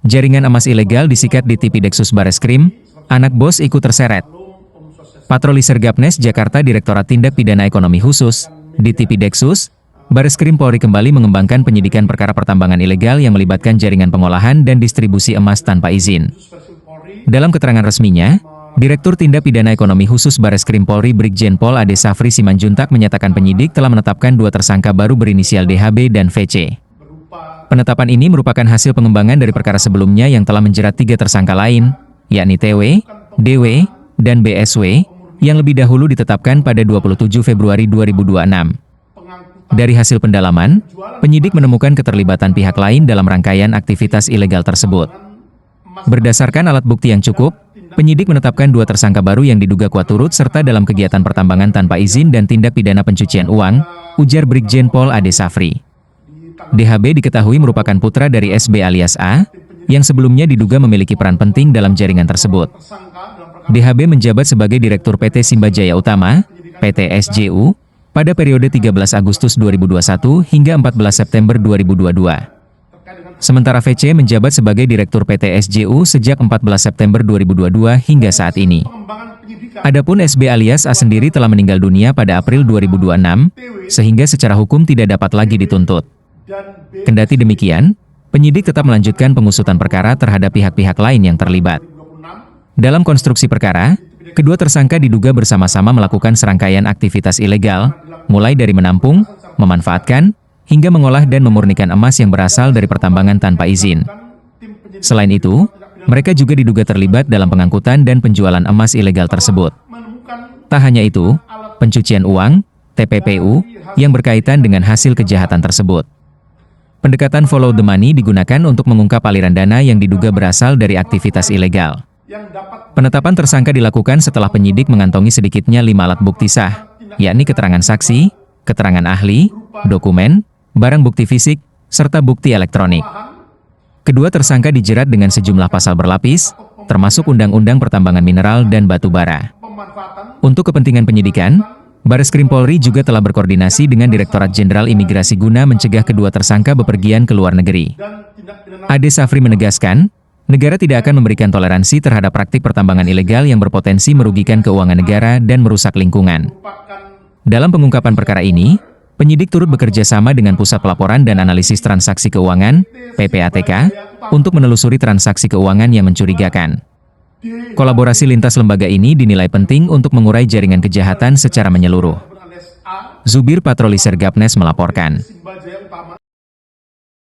Jaringan emas ilegal disikat di Tipideksus Bareskrim, anak bos ikut terseret. Patroli Sergapnes Jakarta Direktorat Tindak Pidana Ekonomi Khusus, di Tipideksus, Bareskrim Polri kembali mengembangkan penyidikan perkara pertambangan ilegal yang melibatkan jaringan pengolahan dan distribusi emas tanpa izin. Dalam keterangan resminya, Direktur Tindak Pidana Ekonomi Khusus Bareskrim Polri Brigjen Pol Ade Safri Simanjuntak menyatakan penyidik telah menetapkan 2 tersangka baru berinisial DHB dan VC. Penetapan ini merupakan hasil pengembangan dari perkara sebelumnya yang telah menjerat 3 tersangka lain, yakni TW, DW, dan BSW, yang lebih dahulu ditetapkan pada 27 Februari 2026. Dari hasil pendalaman, penyidik menemukan keterlibatan pihak lain dalam rangkaian aktivitas ilegal tersebut. Berdasarkan alat bukti yang cukup, penyidik menetapkan 2 tersangka baru yang diduga kuat turut serta dalam kegiatan pertambangan tanpa izin dan tindak pidana pencucian uang, ujar Brigjen Pol Ade Safri. DHB diketahui merupakan putra dari SB alias A, yang sebelumnya diduga memiliki peran penting dalam jaringan tersebut. DHB menjabat sebagai Direktur PT Simbajaya Utama, PT SJU, pada periode 13 Agustus 2021 hingga 14 September 2022. Sementara VC menjabat sebagai Direktur PT SJU sejak 14 September 2022 hingga saat ini. Adapun SB alias A sendiri telah meninggal dunia pada April 2026, sehingga secara hukum tidak dapat lagi dituntut. Kendati demikian, penyidik tetap melanjutkan pengusutan perkara terhadap pihak-pihak lain yang terlibat. Dalam konstruksi perkara, kedua tersangka diduga bersama-sama melakukan serangkaian aktivitas ilegal, mulai dari menampung, memanfaatkan, hingga mengolah dan memurnikan emas yang berasal dari pertambangan tanpa izin. Selain itu, mereka juga diduga terlibat dalam pengangkutan dan penjualan emas ilegal tersebut. Tak hanya itu, pencucian uang, TPPU, yang berkaitan dengan hasil kejahatan tersebut. Pendekatan follow the money digunakan untuk mengungkap aliran dana yang diduga berasal dari aktivitas ilegal. Penetapan tersangka dilakukan setelah penyidik mengantongi sedikitnya 5 alat bukti sah, yakni keterangan saksi, keterangan ahli, dokumen, barang bukti fisik, serta bukti elektronik. Kedua tersangka dijerat dengan sejumlah pasal berlapis, termasuk Undang-Undang Pertambangan Mineral dan Batu Bara. Untuk kepentingan penyidikan, Bareskrim Polri juga telah berkoordinasi dengan Direktorat Jenderal Imigrasi guna mencegah kedua tersangka bepergian ke luar negeri. Ade Safri menegaskan, negara tidak akan memberikan toleransi terhadap praktik pertambangan ilegal yang berpotensi merugikan keuangan negara dan merusak lingkungan. Dalam pengungkapan perkara ini, penyidik turut bekerja sama dengan Pusat Pelaporan dan Analisis Transaksi Keuangan, PPATK, untuk menelusuri transaksi keuangan yang mencurigakan. Kolaborasi lintas lembaga ini dinilai penting untuk mengurai jaringan kejahatan secara menyeluruh. Zubir Patroli Sergapnes melaporkan.